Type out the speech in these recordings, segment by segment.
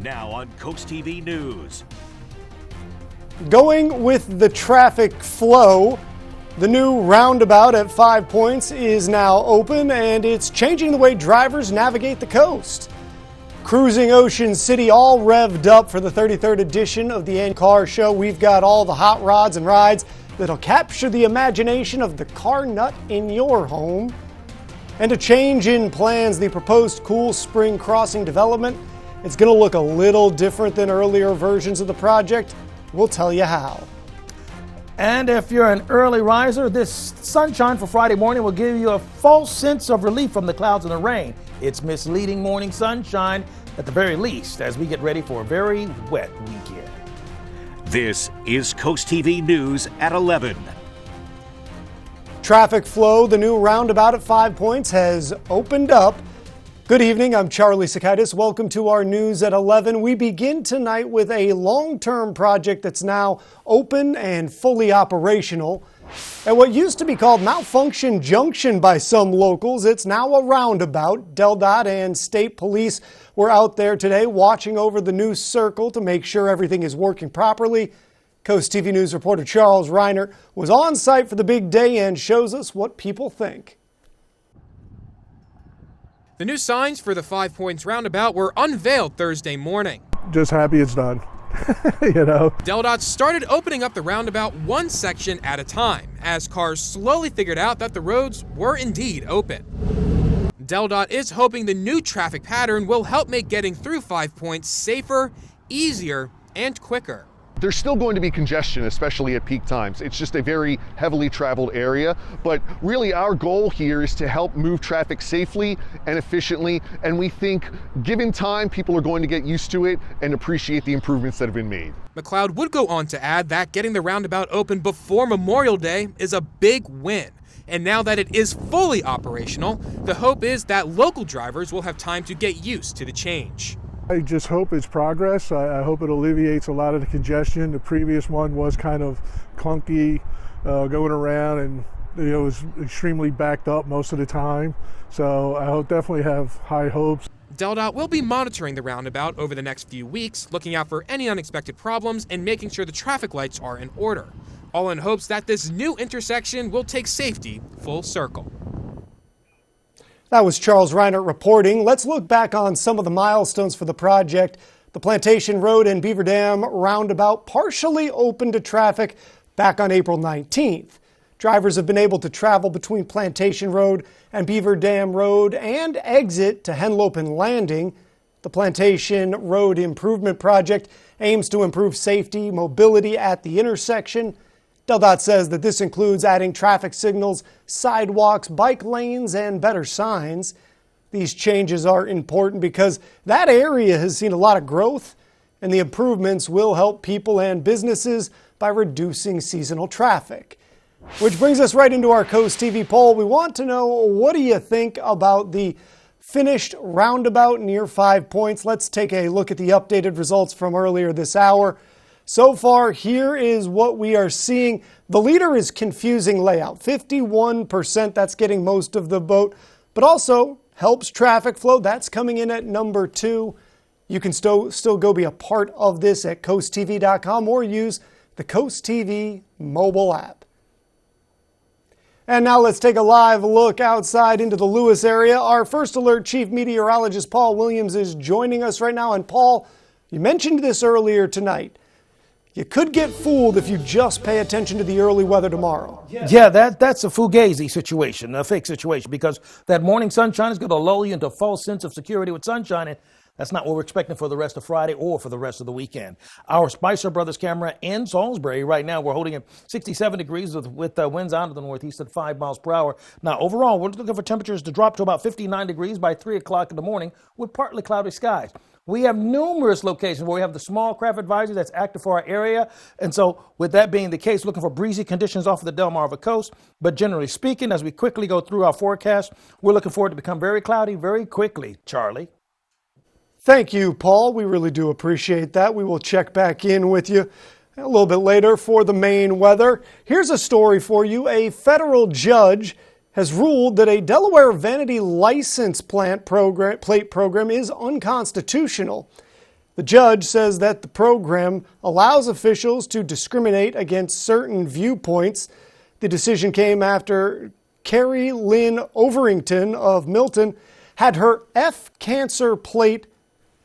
Now on CoastTV News. Going with the traffic flow, the new roundabout at 5 Points is now open and it's changing the way drivers navigate the coast. Cruising Ocean City all revved up for the 33rd edition of the Car Show. We've got all the hot rods and rides that'll capture the imagination of the car nut in your home. And a change in plans, the proposed Cool Spring Crossing development, it's going to look a little different than earlier versions of the project. We'll tell you how. And if you're an early riser, this sunshine for Friday morning will give you a false sense of relief from the clouds and the rain. It's misleading morning sunshine at the very least as we get ready for a very wet weekend. This is CoastTV News at 11. Traffic flow, the new roundabout at 5 Points has opened up. Good evening, I'm Charlie Sakaitis. Welcome to our news at 11. We begin tonight with a long-term project that's now open and fully operational. At what used to be called Malfunction Junction by some locals, it's now a roundabout. DelDOT and state police were out there today watching over the new circle to make sure everything is working properly. Coast TV News reporter Charles Reiner was on site for the big day and shows us what people think. The new signs for the 5 Points roundabout were unveiled Thursday morning. Just happy it's done, you know. DelDOT started opening up the roundabout one section at a time as cars slowly figured out that the roads were indeed open. DelDOT is hoping the new traffic pattern will help make getting through 5 Points safer, easier, and quicker. There's still going to be congestion, especially at peak times. It's just a very heavily traveled area, but really our goal here is to help move traffic safely and efficiently, and we think given time, people are going to get used to it and appreciate the improvements that have been made. McLeod would go on to add that getting the roundabout open before Memorial Day is a big win. And now that it is fully operational, the hope is that local drivers will have time to get used to the change. I just hope it's progress. I hope it alleviates a lot of the congestion. The previous one was kind of clunky going around, and it was extremely backed up most of the time. So I definitely have high hopes. DelDOT will be monitoring the roundabout over the next few weeks, looking out for any unexpected problems and making sure the traffic lights are in order, all in hopes that this new intersection will take safety full circle. That was Charles Reiner reporting. Let's look back on some of the milestones for the project. The Plantation Road and Beaver Dam roundabout partially opened to traffic back on April 19th. Drivers have been able to travel between Plantation Road and Beaver Dam Road and exit to Henlopen Landing. The Plantation Road Improvement Project aims to improve safety, mobility at the intersection. DelDOT says that this includes adding traffic signals, sidewalks, bike lanes, and better signs. These changes are important because that area has seen a lot of growth, and the improvements will help people and businesses by reducing seasonal traffic. Which brings us right into our Coast TV poll. We want to know, what do you think about the finished roundabout near 5 Points? Let's take a look at the updated results from earlier this hour. So far, here is what we are seeing. The leader is confusing layout. 51%, that's getting most of the vote, but also helps traffic flow. That's coming in at number 2. You can still go be a part of this at coasttv.com or use the Coast TV mobile app. And now let's take a live look outside into the Lewis area. Our First Alert Chief Meteorologist Paul Williams is joining us right now. And Paul, you mentioned this earlier tonight. You could get fooled if you just pay attention to the early weather tomorrow. Yeah, that's a fugazi situation, a fake situation, because that morning sunshine is going to lull you into a false sense of security with sunshine, and that's not what we're expecting for the rest of Friday or for the rest of the weekend. Our Spicer Brothers camera in Salisbury right now, we're holding at 67 degrees with winds out of the northeast at 5 miles per hour. Now, overall, we're looking for temperatures to drop to about 59 degrees by 3 o'clock in the morning with partly cloudy skies. We have numerous locations where we have the small craft advisory that's active for our area. And so with that being the case, looking for breezy conditions off of the Delmarva coast. But generally speaking, as we quickly go through our forecast, we're looking for it to become very cloudy very quickly, Charlie. Thank you, Paul. We really do appreciate that. We will check back in with you a little bit later for the Maine weather. Here's a story for you. A federal judge has ruled that a Delaware vanity license plate program is unconstitutional. The judge says that the program allows officials to discriminate against certain viewpoints. The decision came after Carrie Lynn Overington of Milton had her F cancer plate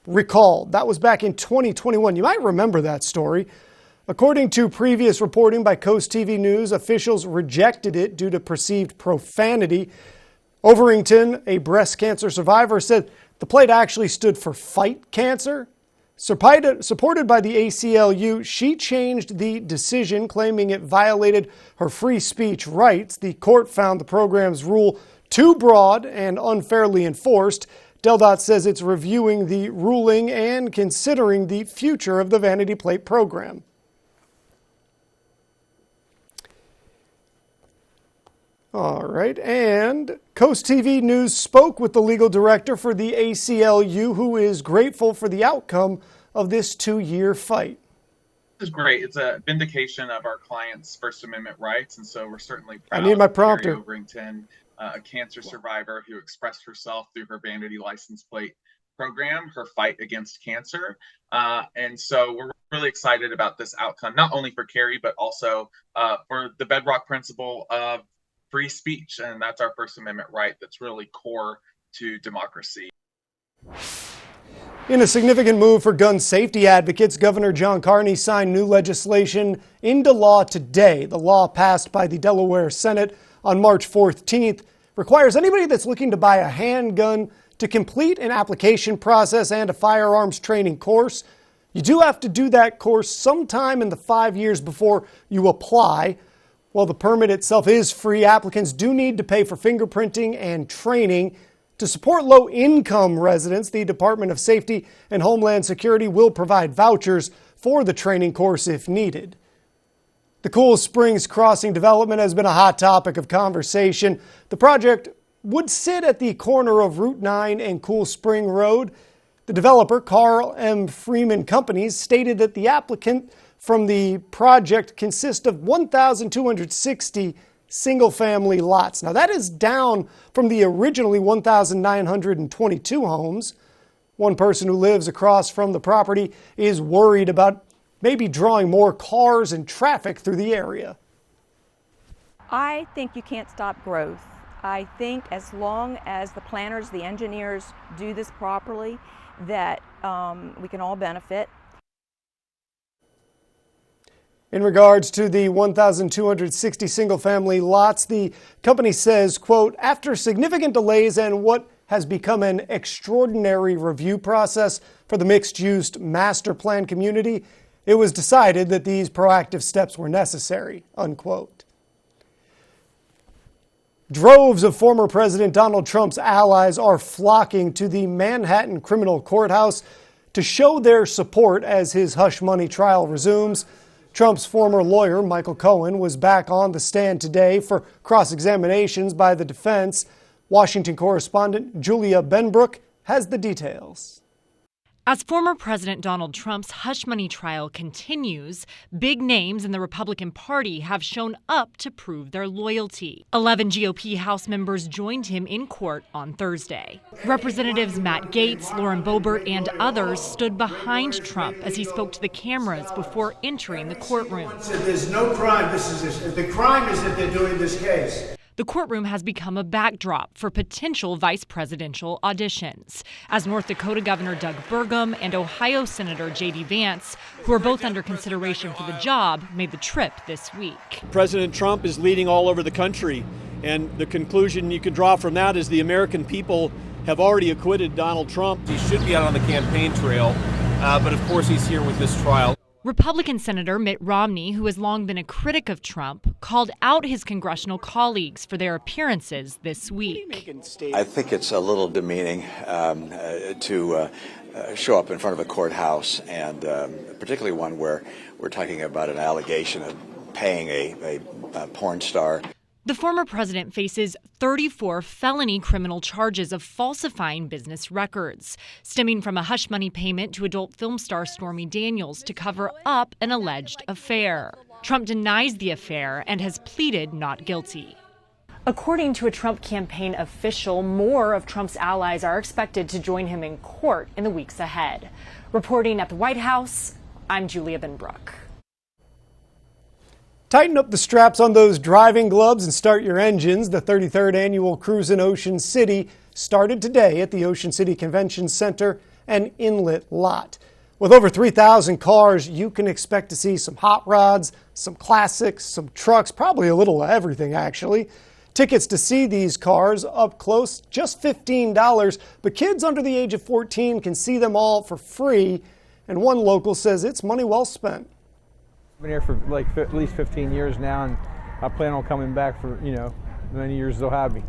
recalled. That was back in 2021. You might remember that story. According to previous reporting by CoastTV News, officials rejected it due to perceived profanity. Overington, a breast cancer survivor, said the plate actually stood for Fight Cancer. Supported by the ACLU, she changed the decision, claiming it violated her free speech rights. The court found the program's rule too broad and unfairly enforced. DelDOT says it's reviewing the ruling and considering the future of the vanity plate program. All right, and CoastTV News spoke with the legal director for the ACLU, who is grateful for the outcome of this 2-year fight. This is great. It's a vindication of our clients' First Amendment rights, and so we're certainly proud. I need my prompter. Of Carrie Overington, a cancer survivor who expressed herself through her vanity license plate program, her fight against cancer. And so we're really excited about this outcome, not only for Carrie, but also for the bedrock principle of free speech. And that's our First Amendment right that's really core to democracy. In a significant move for gun safety advocates, Governor John Carney signed new legislation into law today. The law passed by the Delaware Senate on March 14th requires anybody that's looking to buy a handgun to complete an application process and a firearms training course. You do have to do that course sometime in the 5 years before you apply. While the permit itself is free, applicants do need to pay for fingerprinting and training. To support low-income residents, the Department of Safety and Homeland Security will provide vouchers for the training course if needed. The Cool Springs Crossing development has been a hot topic of conversation. The project would sit at the corner of Route 9 and Cool Spring Road. The developer, Carl M. Freeman Companies, stated that the applicant from the project consists of 1,260 single-family lots. Now, that is down from the originally 1,922 homes. One person who lives across from the property is worried about maybe drawing more cars and traffic through the area. I think you can't stop growth. I think as long as the planners, the engineers do this properly, that we can all benefit. In regards to the 1,260 single-family lots, the company says, quote, after significant delays and what has become an extraordinary review process for the mixed-use master plan community, it was decided that these proactive steps were necessary, unquote. Droves of former President Donald Trump's allies are flocking to the Manhattan Criminal Courthouse to show their support as his hush money trial resumes. Trump's former lawyer, Michael Cohen, was back on the stand today for cross-examinations by the defense. Washington correspondent Julia Benbrook has the details. As former President Donald Trump's hush money trial continues, big names in the Republican Party have shown up to prove their loyalty. 11 GOP House members joined him in court on Thursday. Representatives Matt Gaetz, Lauren Boebert, and others stood behind Trump as he spoke to the cameras before entering the courtroom. There's no crime. The crime is that they're doing this case. The courtroom has become a backdrop for potential vice presidential auditions, as North Dakota Governor Doug Burgum and Ohio Senator J.D. Vance, who are both under consideration for the job, made the trip this week. President Trump is leading all over the country, and the conclusion you can draw from that is the American people have already acquitted Donald Trump. He should be out on the campaign trail, but of course he's here with this trial. Republican Senator Mitt Romney, who has long been a critic of Trump, called out his congressional colleagues for their appearances this week. I think it's a little demeaning to show up in front of a courthouse, and particularly one where we're talking about an allegation of paying a porn star. The former president faces 34 felony criminal charges of falsifying business records, stemming from a hush money payment to adult film star Stormy Daniels to cover up an alleged affair. Trump denies the affair and has pleaded not guilty. According to a Trump campaign official, more of Trump's allies are expected to join him in court in the weeks ahead. Reporting at the White House, I'm Julia Binbrook. Tighten up the straps on those driving gloves and start your engines. The 33rd annual Cruise in Ocean City started today at the Ocean City Convention Center and Inlet Lot. With over 3,000 cars, you can expect to see some hot rods, some classics, some trucks, probably a little of everything actually. Tickets to see these cars up close, just $15, but kids under the age of 14 can see them all for free, and one local says it's money well spent. I've been here for like at least 15 years now, and I plan on coming back for, many years they'll have me.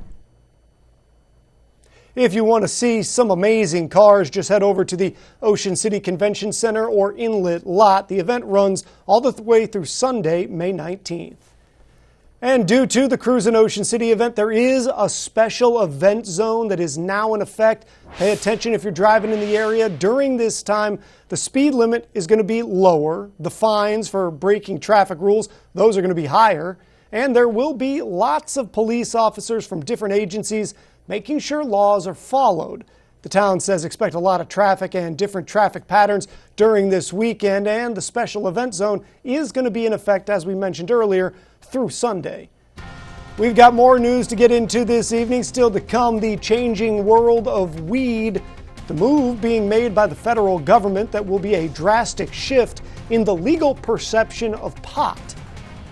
If you want to see some amazing cars, just head over to the Ocean City Convention Center or Inlet Lot. The event runs all the way through Sunday, May 19th. And due to the Cruise in Ocean City event, there is a special event zone that is now in effect. Pay attention if you're driving in the area. During this time, the speed limit is going to be lower. The fines for breaking traffic rules, those are going to be higher. And there will be lots of police officers from different agencies making sure laws are followed. The town says expect a lot of traffic and different traffic patterns during this weekend, and the special event zone is going to be in effect, as we mentioned earlier, through Sunday. We've got more news to get into this evening. Still to come, the changing world of weed, the move being made by the federal government that will be a drastic shift in the legal perception of pot.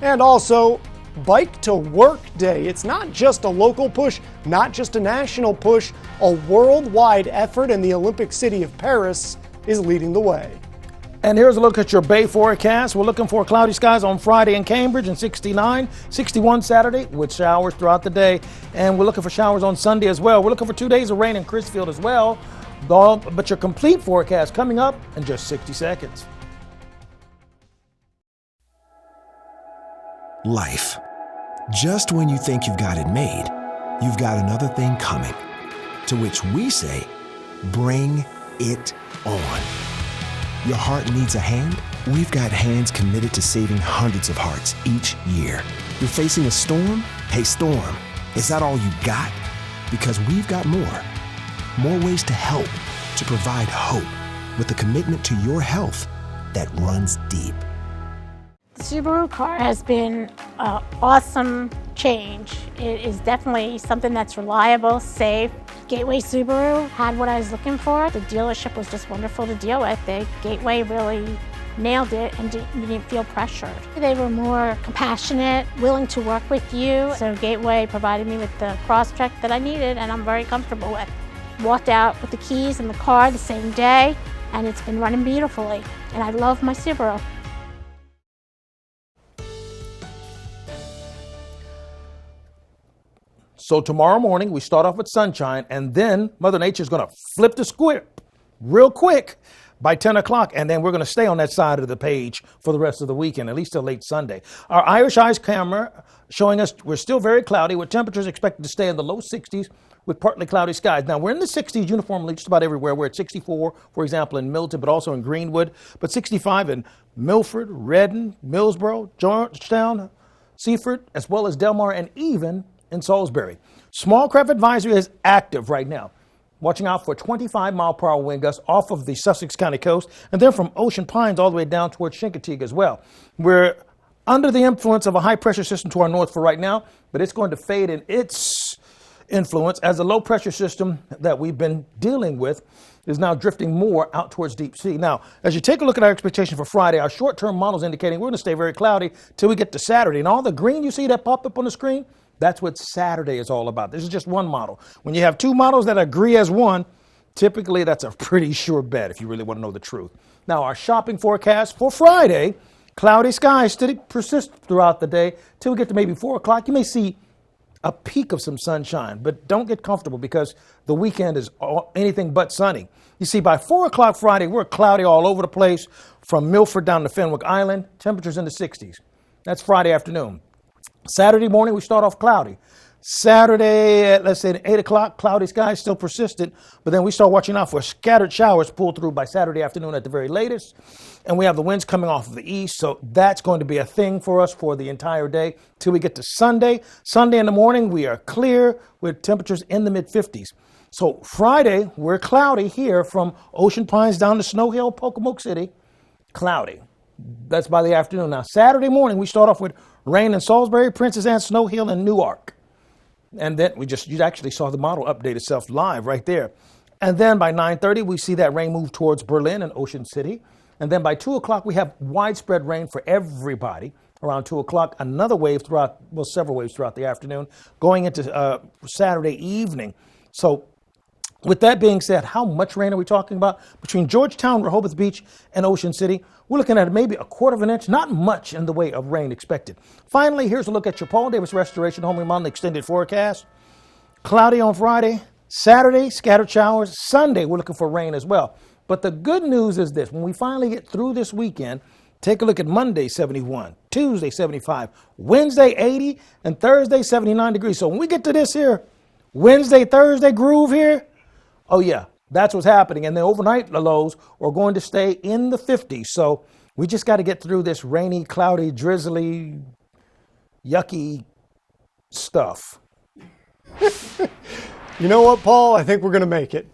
And also, Bike to Work Day. It's not just a local push, not just a national push, a worldwide effort, and the Olympic city of Paris is leading the way. And here's a look at your Bay forecast. We're looking for cloudy skies on Friday in Cambridge and 69, 61 Saturday with showers throughout the day. And we're looking for showers on Sunday as well. We're looking for 2 days of rain in Crisfield as well. But your complete forecast coming up in just 60 seconds. Life. Just when you think you've got it made, you've got another thing coming. To which we say, bring it on. Your heart needs a hand? We've got hands committed to saving hundreds of hearts each year. You're facing a storm? Hey, storm, is that all you got? Because we've got more. More ways to help, to provide hope, with a commitment to your health that runs deep. The Subaru car has been an awesome change. It is definitely something that's reliable, safe. Gateway Subaru had what I was looking for. The dealership was just wonderful to deal with. Gateway really nailed it, and you didn't feel pressured. They were more compassionate, willing to work with you. So Gateway provided me with the cross-check that I needed, and I'm very comfortable with. Walked out with the keys in the car the same day, and it's been running beautifully. And I love my Subaru. So tomorrow morning, we start off with sunshine, and then Mother Nature is going to flip the script real quick by 10 o'clock, and then we're going to stay on that side of the page for the rest of the weekend, at least till late Sunday. Our Irish Eyes camera showing us we're still very cloudy, with temperatures expected to stay in the low 60s with partly cloudy skies. Now, we're in the 60s uniformly just about everywhere. We're at 64, for example, in Milton, but also in Greenwood, but 65 in Milford, Redden, Millsboro, Georgetown, Seaford, as well as Delmar, and even in Salisbury. Small craft advisory is active right now. Watching out for 25-mile-per-hour wind gusts off of the Sussex County coast, and then from Ocean Pines all the way down towards Chincoteague as well. We're under the influence of a high-pressure system to our north for right now, but it's going to fade in its influence as the low-pressure system that we've been dealing with is now drifting more out towards deep sea. Now, as you take a look at our expectation for Friday, our short-term models indicating we're going to stay very cloudy till we get to Saturday. And all the green you see that pop up on the screen, that's what Saturday is all about. This is just one model. When you have two models that agree as one, typically that's a pretty sure bet if you really want to know the truth. Now, our shopping forecast for Friday, cloudy skies still persist throughout the day till we get to maybe 4 o'clock. You may see a peak of some sunshine, but don't get comfortable because the weekend is anything but sunny. You see, by 4 o'clock Friday, we're cloudy all over the place from Milford down to Fenwick Island, temperatures in the 60s. That's Friday afternoon. Saturday morning, we start off cloudy. Saturday at, let's say, 8 o'clock, cloudy skies still persistent, but then we start watching out for scattered showers pull through by Saturday afternoon at the very latest. And we have the winds coming off of the east, so that's going to be a thing for us for the entire day till we get to Sunday. Sunday in the morning, we are clear with temperatures in the mid-50s. So Friday, we're cloudy here from Ocean Pines down to Snow Hill, Pocomoke City. Cloudy. That's by the afternoon. Now, Saturday morning, we start off with rain in Salisbury, Princess Anne, Snow Hill, and Newark. And then you actually saw the model update itself live right there. And then by 9:30, we see that rain move towards Berlin and Ocean City. And then by 2 o'clock, we have widespread rain for everybody. Around 2 o'clock, another wave several waves throughout the afternoon, going into Saturday evening. So with that being said, how much rain are we talking about? Between Georgetown, Rehoboth Beach, and Ocean City, we're looking at maybe a quarter of an inch, not much in the way of rain expected. Finally, here's a look at your Paul Davis Restoration Home Remodel extended forecast. Cloudy on Friday, Saturday, scattered showers. Sunday, we're looking for rain as well. But the good news is this: when we finally get through this weekend, take a look at Monday, 71, Tuesday, 75, Wednesday, 80, and Thursday, 79 degrees. So when we get to this here, Wednesday, Thursday groove here, oh yeah, that's what's happening. And the overnight lows are going to stay in the 50s. So we just got to get through this rainy, cloudy, drizzly, yucky stuff. You know what, Paul? I think we're going to make it.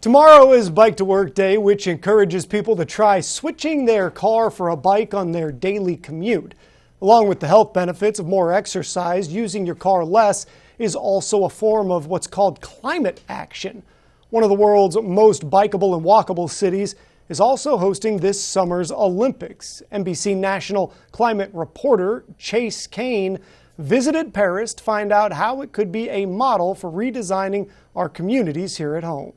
Tomorrow is Bike to Work Day, which encourages people to try switching their car for a bike on their daily commute. Along with the health benefits of more exercise, using your car less is also a form of what's called climate action. One of the world's most bikeable and walkable cities is also hosting this summer's Olympics. NBC national climate reporter Chase Kane visited Paris to find out how it could be a model for redesigning our communities here at home.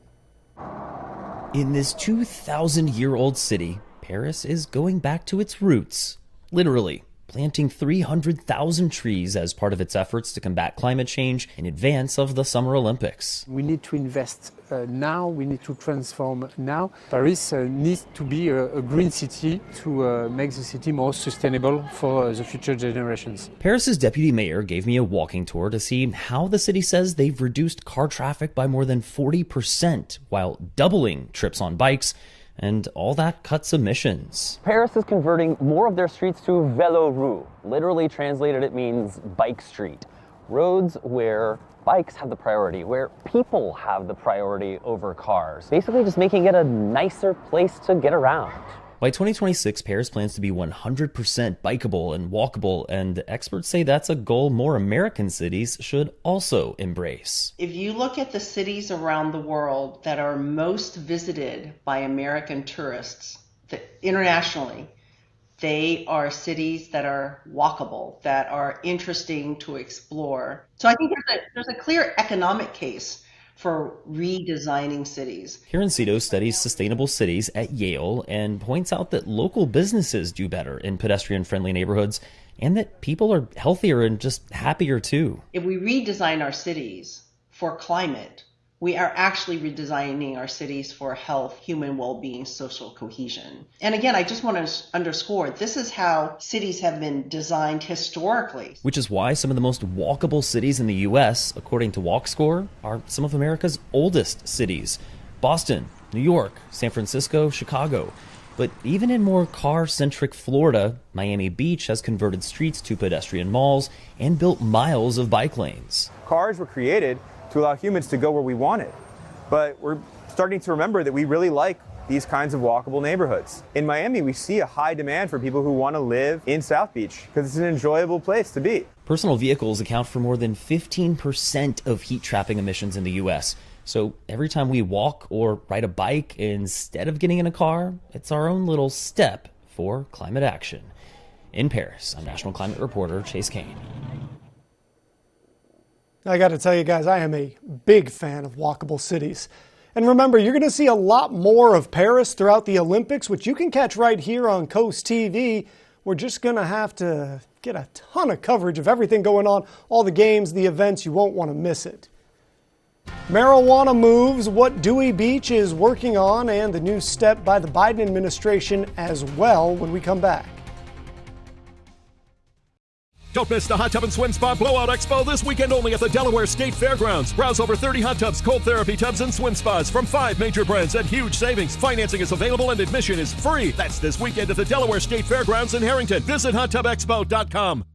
In this 2,000-year-old city, Paris is going back to its roots, literally planting 300,000 trees as part of its efforts to combat climate change in advance of the Summer Olympics. We need to invest now, we need to transform now. Paris needs to be a green city to make the city more sustainable for the future generations. Paris's deputy mayor gave me a walking tour to see how the city says they've reduced car traffic by more than 40% while doubling trips on bikes. And all that cuts emissions. Paris is converting more of their streets to vélo rue. Literally translated, it means bike street. Roads where bikes have the priority, where people have the priority over cars. Basically just making it a nicer place to get around. By 2026, Paris plans to be 100% bikeable and walkable, and experts say that's a goal more American cities should also embrace. If you look at the cities around the world that are most visited by American tourists internationally, they are cities that are walkable, that are interesting to explore. So I think there's a clear economic case for redesigning cities. Karen Cito studies sustainable cities at Yale and points out that local businesses do better in pedestrian-friendly neighborhoods and that people are healthier and just happier too. If we redesign our cities for climate, we are actually redesigning our cities for health, human well-being, social cohesion. And again, I just want to underscore, this is how cities have been designed historically. Which is why some of the most walkable cities in the U.S., according to WalkScore, are some of America's oldest cities. Boston, New York, San Francisco, Chicago. But even in more car-centric Florida, Miami Beach has converted streets to pedestrian malls and built miles of bike lanes. Cars were created to allow humans to go where we wanted. But we're starting to remember that we really like these kinds of walkable neighborhoods. In Miami, we see a high demand for people who want to live in South Beach because it's an enjoyable place to be. Personal vehicles account for more than 15% of heat-trapping emissions in the U.S. So every time we walk or ride a bike instead of getting in a car, it's our own little step for climate action. In Paris, I'm National Climate Reporter Chase Kane. I got to tell you guys, I am a big fan of walkable cities. And remember, you're going to see a lot more of Paris throughout the Olympics, which you can catch right here on CoastTV. We're just going to have to get a ton of coverage of everything going on, all the games, the events. You won't want to miss it. Marijuana moves, what Dewey Beach is working on, and the new step by the Biden administration as well when we come back. Don't miss the Hot Tub and Swim Spa Blowout Expo this weekend only at the Delaware State Fairgrounds. Browse over 30 hot tubs, cold therapy tubs, and swim spas from 5 major brands at huge savings. Financing is available and admission is free. That's this weekend at the Delaware State Fairgrounds in Harrington. Visit hottubexpo.com.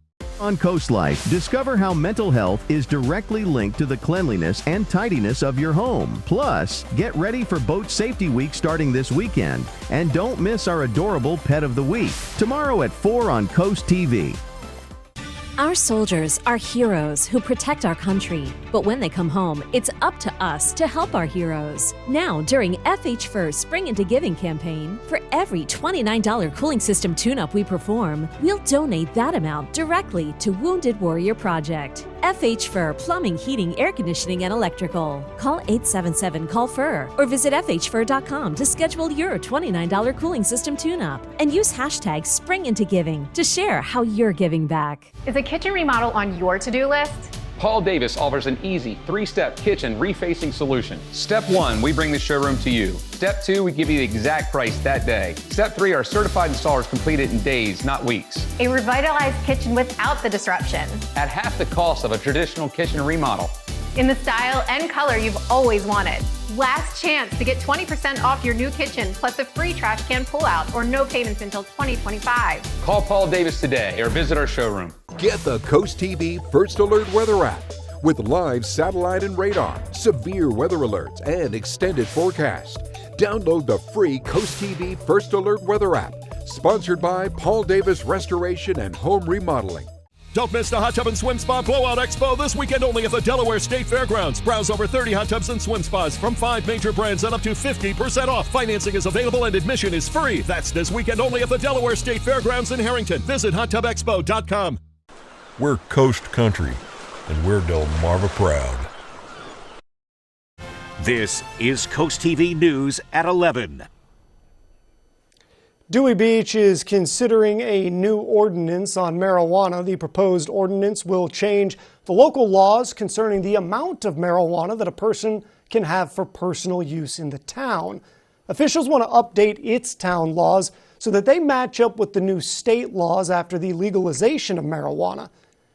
On Coast Life, discover how mental health is directly linked to the cleanliness and tidiness of your home. Plus, get ready for Boat Safety Week starting this weekend. And don't miss our adorable Pet of the Week, tomorrow at 4 on Coast TV. Our soldiers are heroes who protect our country. But when they come home, it's up to us to help our heroes. Now, during FH Fur's Spring Into Giving campaign, for every $29 cooling system tune-up we perform, we'll donate that amount directly to Wounded Warrior Project. FH Fur Plumbing, Heating, Air Conditioning, and Electrical. Call 877-CALL-FUR or visit FHFur.com to schedule your $29 cooling system tune-up. And use hashtag SpringIntoGiving to share how you're giving back. Is a kitchen remodel on your to-do list? Paul Davis offers an easy 3-step kitchen refacing solution. Step 1, we bring the showroom to you. Step 2, we give you the exact price that day. Step 3, our certified installers complete it in days, not weeks. A revitalized kitchen without the disruption. At half the cost of a traditional kitchen remodel. In the style and color you've always wanted. Last chance to get 20% off your new kitchen plus a free trash can pullout or no payments until 2025. Call Paul Davis today or visit our showroom. Get the Coast TV First Alert Weather app with live satellite and radar, severe weather alerts, and extended forecast. Download the free Coast TV First Alert Weather app, sponsored by Paul Davis Restoration and Home Remodeling. Don't miss the Hot Tub and Swim Spa Blowout Expo this weekend only at the Delaware State Fairgrounds. Browse over 30 hot tubs and swim spas from 5 major brands and up to 50% off. Financing is available and admission is free. That's this weekend only at the Delaware State Fairgrounds in Harrington. Visit hottubexpo.com. We're Coast Country, and we're Delmarva proud. This is Coast TV News at 11. Dewey Beach is considering a new ordinance on marijuana. The proposed ordinance will change the local laws concerning the amount of marijuana that a person can have for personal use in the town. Officials want to update its town laws so that they match up with the new state laws after the legalization of marijuana.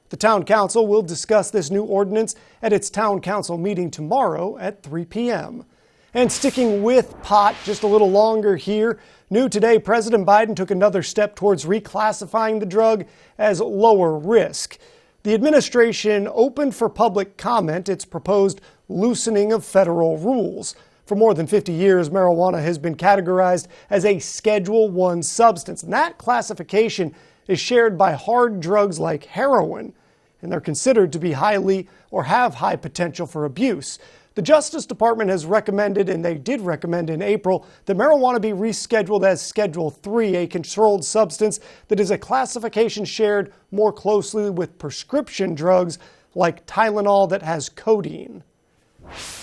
The town council will discuss this new ordinance at its town council meeting tomorrow at 3 p.m. And sticking with pot just a little longer here, new today, President Biden took another step towards reclassifying the drug as lower risk. The administration opened for public comment its proposed loosening of federal rules. For more than 50 years, marijuana has been categorized as a Schedule I substance, and that classification is shared by hard drugs like heroin, and they're considered to be highly or have high potential for abuse. The Justice Department has recommended, and they did recommend in April, that marijuana be rescheduled as Schedule III, a controlled substance that is a classification shared more closely with prescription drugs like Tylenol that has codeine.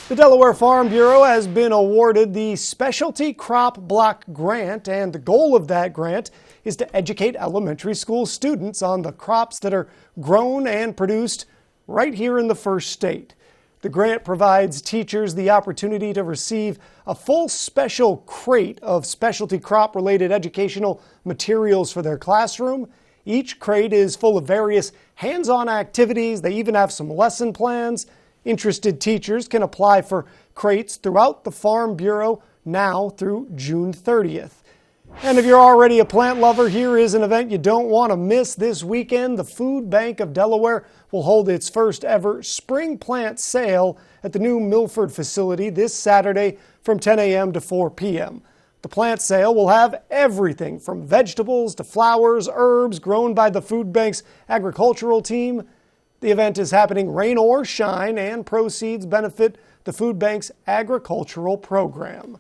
The Delaware Farm Bureau has been awarded the Specialty Crop Block Grant, and the goal of that grant is to educate elementary school students on the crops that are grown and produced right here in the first state. The grant provides teachers the opportunity to receive a full special crate of specialty crop-related educational materials for their classroom. Each crate is full of various hands-on activities. They even have some lesson plans. Interested teachers can apply for crates throughout the Farm Bureau now through June 30th. And if you're already a plant lover, here is an event you don't want to miss this weekend. The Food Bank of Delaware will hold its first ever spring plant sale at the new Milford facility this Saturday from 10 a.m. to 4 p.m. The plant sale will have everything from vegetables to flowers, herbs grown by the Food Bank's agricultural team. The event is happening rain or shine, and proceeds benefit the Food Bank's agricultural program.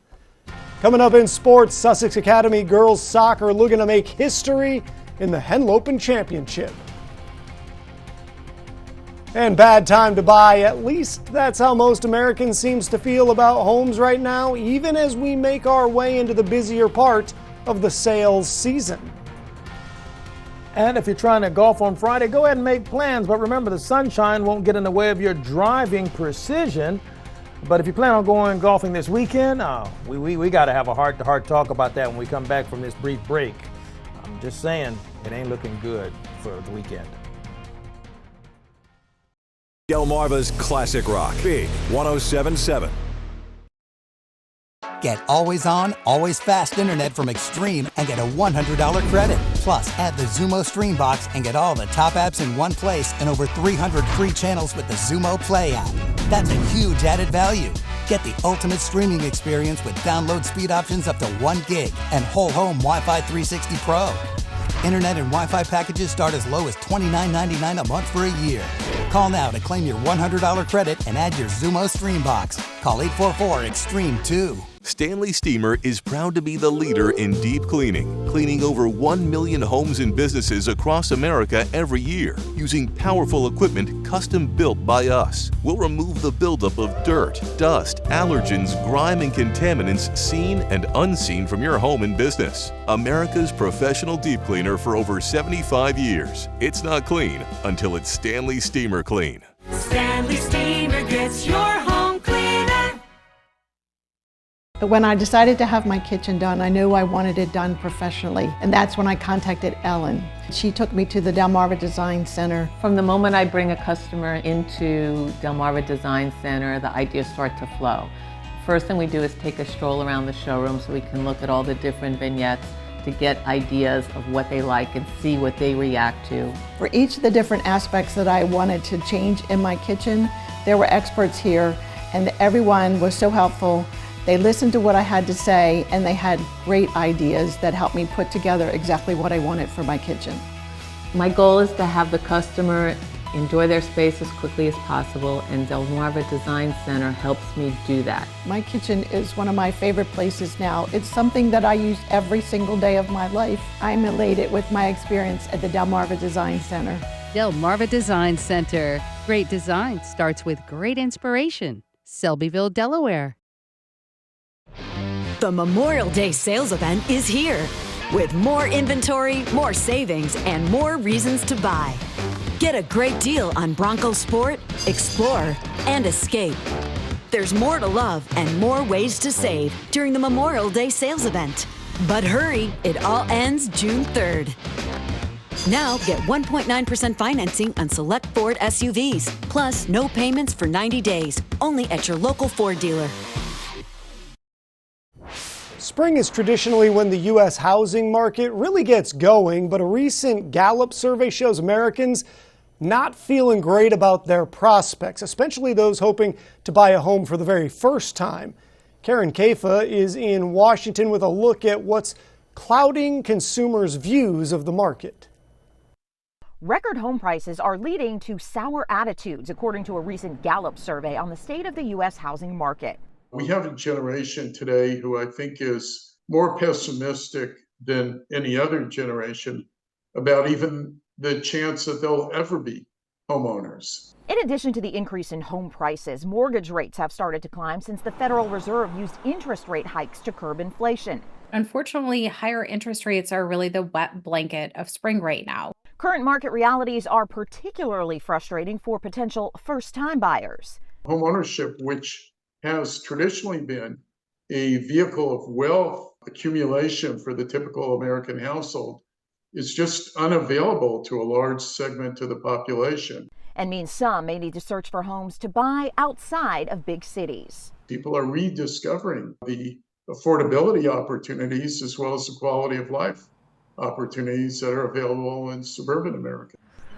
Coming up in sports, Sussex Academy girls soccer looking to make history in the Henlopen Championship. And bad time to buy, at least that's how most Americans seems to feel about homes right now, even as we make our way into the busier part of the sales season. And if you're trying to golf on Friday, go ahead and make plans. But remember, the sunshine won't get in the way of your driving precision. But if you plan on going golfing this weekend, we got to have a heart-to-heart talk about that when we come back from this brief break. I'm just saying, it ain't looking good for the weekend. Delmarva's Classic Rock, Big 107.7. Get always on, always fast internet from Extreme and get a $100 credit. Plus, add the Xumo Stream Box and get all the top apps in one place and over 300 free channels with the Xumo Play app. That's a huge added value. Get the ultimate streaming experience with download speed options up to 1 gig and whole home Wi-Fi 360 Pro. Internet and Wi-Fi packages start as low as $29.99 a month for a year. Call now to claim your $100 credit and add your Xumo Stream Box. Call 844-EXTREME2. Stanley Steamer is proud to be the leader in deep cleaning, cleaning over 1 million homes and businesses across America every year, using powerful equipment custom built by us. We'll remove the buildup of dirt, dust, allergens, grime, and contaminants seen and unseen from your home and business. America's professional deep cleaner for over 75 years. It's not clean until it's Stanley Steamer Clean. Stanley Steamer gets your home cleaner. When I decided to have my kitchen done, I knew I wanted it done professionally, and that's when I contacted Ellen. She took me to the Delmarva Design Center. From the moment I bring a customer into Delmarva Design Center, the ideas start to flow. First thing we do is take a stroll around the showroom so we can look at all the different vignettes to get ideas of what they like and see what they react to. For each of the different aspects that I wanted to change in my kitchen, there were experts here, and everyone was so helpful. They listened to what I had to say, and they had great ideas that helped me put together exactly what I wanted for my kitchen. My goal is to have the customer enjoy their space as quickly as possible, and Delmarva Design Center helps me do that. My kitchen is one of my favorite places now. It's something that I use every single day of my life. I'm elated with my experience at the Delmarva Design Center. Delmarva Design Center. Great design starts with great inspiration. Selbyville, Delaware. The Memorial Day sales event is here with more inventory, more savings, and more reasons to buy. Get a great deal on Bronco Sport, Explorer, and Escape. There's more to love and more ways to save during the Memorial Day sales event. But hurry, it all ends June 3rd. Now get 1.9% financing on select Ford SUVs, plus no payments for 90 days, only at your local Ford dealer. Spring is traditionally when the U.S. housing market really gets going, but a recent Gallup survey shows Americans not feeling great about their prospects, especially those hoping to buy a home for the very first time. Karen Kafa is in Washington with a look at what's clouding consumers' views of the market. Record home prices are leading to sour attitudes, according to a recent Gallup survey on the state of the U.S. housing market. We have a generation today who I think is more pessimistic than any other generation about even the chance that they'll ever be homeowners. In addition to the increase in home prices, mortgage rates have started to climb since the Federal Reserve used interest rate hikes to curb inflation. Unfortunately, higher interest rates are really the wet blanket of spring right now. Current market realities are particularly frustrating for potential first-time buyers. Homeownership, which has traditionally been a vehicle of wealth accumulation for the typical American household, is just unavailable to a large segment of the population. And means some may need to search for homes to buy outside of big cities. People are rediscovering the affordability opportunities as well as the quality of life opportunities that are available in suburban America.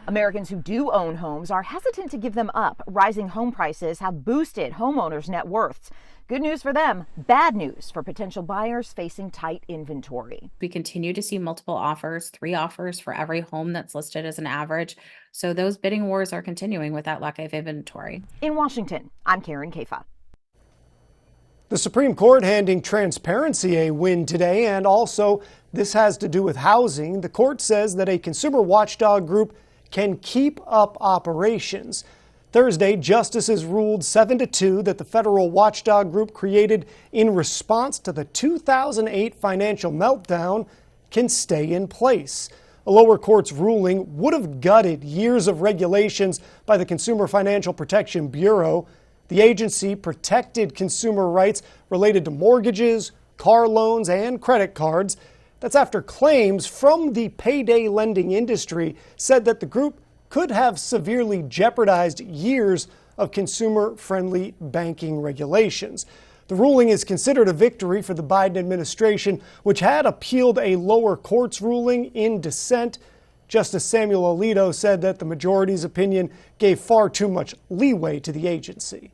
Americans who do own homes are hesitant to give them up. Rising home prices have boosted homeowners' net worths. Good news for them, bad news for potential buyers facing tight inventory. We continue to see multiple offers, 3 offers for every home that's listed as an average. So those bidding wars are continuing with that lack of inventory. In Washington, I'm Karen Kafa. The Supreme Court handing transparency a win today, and also this has to do with housing. The court says that a consumer watchdog group can keep up operations. Thursday, justices ruled 7-2 that the federal watchdog group created in response to the 2008 financial meltdown can stay in place. A lower court's ruling would have gutted years of regulations by the Consumer Financial Protection Bureau. The agency protected consumer rights related to mortgages, car loans, and credit cards. That's after claims from the payday lending industry said that the group could have severely jeopardized years of consumer-friendly banking regulations. The ruling is considered a victory for the Biden administration, which had appealed a lower court's ruling in dissent. Justice Samuel Alito said that the majority's opinion gave far too much leeway to the agency.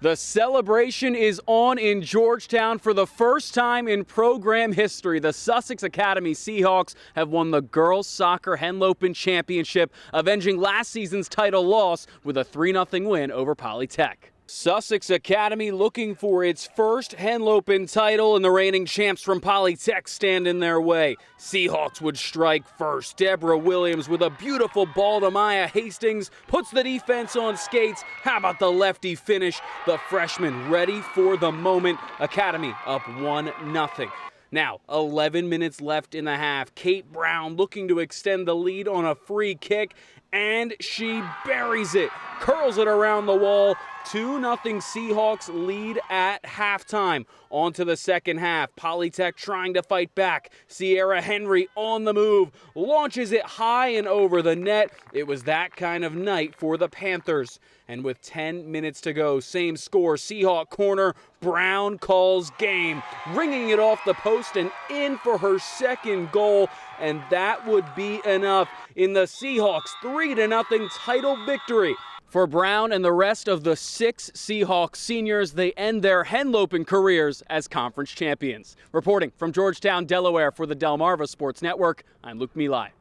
The celebration is on in Georgetown for the first time in program history. The Sussex Academy Seahawks have won the girls soccer Henlopen Championship, avenging last season's title loss with a 3-0 win over Polytech. Sussex Academy looking for its first Henlopen title, and the reigning champs from Polytech stand in their way. Seahawks would strike first. Deborah Williams with a beautiful ball to Maya Hastings puts the defense on skates. How about the lefty finish? The freshman ready for the moment. Academy up 1-0. Now, 11 minutes left in the half. Kate Brown looking to extend the lead on a free kick, and she buries it. Curls it around the wall. 2-0 Seahawks lead at halftime. On to the second half. Polytech trying to fight back. Sierra Henry on the move. Launches it high and over the net. It was that kind of night for the Panthers. And with 10 minutes to go, same score, Seahawk corner. Brown calls game. Ringing it off the post and in for her second goal. And that would be enough in the Seahawks 3-0 title victory. For Brown and the rest of the 6 Seahawks seniors, they end their Henlopen careers as conference champions. Reporting from Georgetown, Delaware for the Delmarva Sports Network, I'm Luke Milai.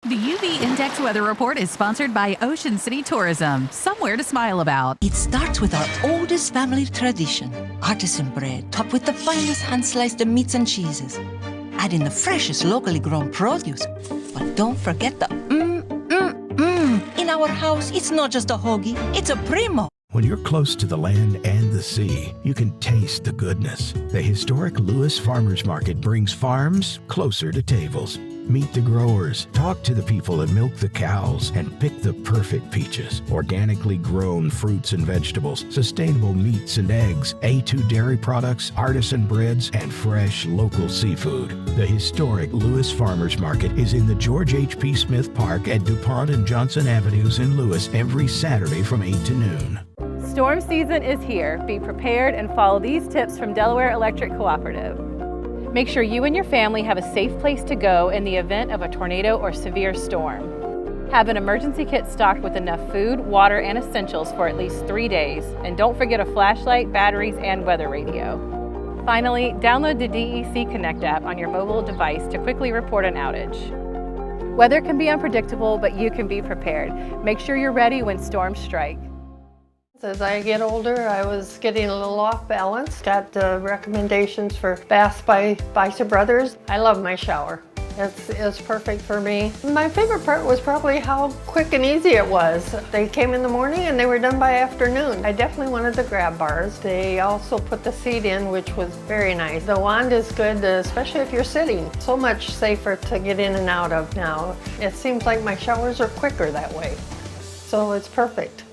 The UV Index Weather Report is sponsored by Ocean City Tourism, somewhere to smile about. It starts with our oldest family tradition, artisan bread, topped with the finest hand-sliced meats and cheeses. Add in the freshest locally grown produce, but don't forget the In our house, it's not just a hoagie, it's a primo. When you're close to the land and the sea, you can taste the goodness. The historic Lewis Farmers Market brings farms closer to tables. Meet the growers, talk to the people that milk the cows, and pick the perfect peaches. Organically grown fruits and vegetables, sustainable meats and eggs, A2 dairy products, artisan breads, and fresh local seafood. The historic Lewis Farmers Market is in the George H.P. Smith Park at DuPont and Johnson Avenues in Lewis every Saturday from 8 to noon. Storm season is here. Be prepared and follow these tips from Delaware Electric Cooperative. Make sure you and your family have a safe place to go in the event of a tornado or severe storm. Have an emergency kit stocked with enough food, water, and essentials for at least 3 days. And don't forget a flashlight, batteries, and weather radio. Finally, download the DEC Connect app on your mobile device to quickly report an outage. Weather can be unpredictable, but you can be prepared. Make sure you're ready when storms strike. As I get older, I was getting a little off balance. Got recommendations for baths by Bicep Brothers. I love my shower. It's perfect for me. My favorite part was probably how quick and easy it was. They came in the morning and they were done by afternoon. I definitely wanted the grab bars. They also put the seat in, which was very nice. The wand is good, especially if you're sitting. So much safer to get in and out of now. It seems like my showers are quicker that way. So it's perfect.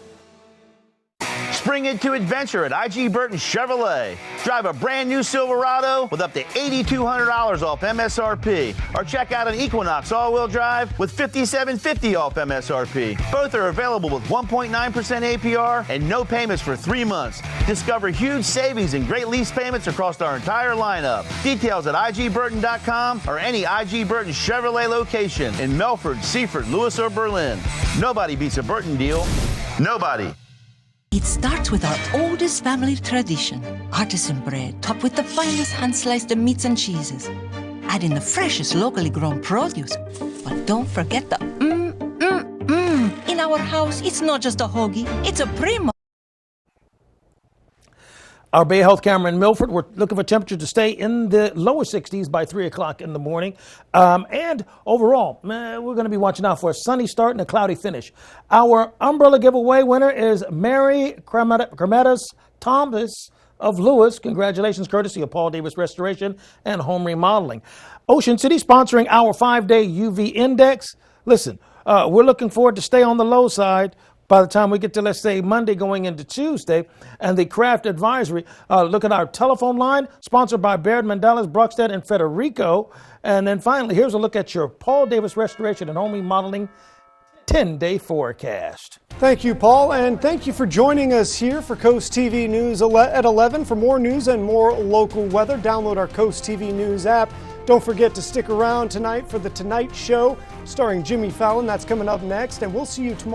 Spring into adventure at IG Burton Chevrolet. Drive a brand new Silverado with up to $8,200 off MSRP. Or check out an Equinox all-wheel drive with $5,750 off MSRP. Both are available with 1.9% APR and no payments for 3 months. Discover huge savings and great lease payments across our entire lineup. Details at IGBurton.com or any IG Burton Chevrolet location in Melford, Seaford, Lewis, or Berlin. Nobody beats a Burton deal. Nobody. It starts with our oldest family tradition, artisan bread, topped with the finest hand-sliced meats and cheeses. Add in the freshest locally grown produce, but don't forget the In our house, it's not just a hoagie, it's a primo. Our Bay Health camera in Milford, we're looking for temperature to stay in the lower 60s by 3 o'clock in the morning. And overall, we're going to be watching out for a sunny start and a cloudy finish. Our umbrella giveaway winner is Mary Cremetas Thomas of Lewis. Congratulations, courtesy of Paul Davis Restoration and Home Remodeling. Ocean City sponsoring our 5-day UV index. Listen, we're looking forward to stay on the low side by the time we get to, let's say, Monday going into Tuesday. And the craft advisory, look at our telephone line, sponsored by Baird, Mandela's, Brockstead, and Federico. And then finally, here's a look at your Paul Davis Restoration and Home Remodeling 10-day forecast. Thank you, Paul, and thank you for joining us here for Coast TV News at 11. For more news and more local weather, download our Coast TV News app. Don't forget to stick around tonight for The Tonight Show starring Jimmy Fallon. That's coming up next, and we'll see you tomorrow.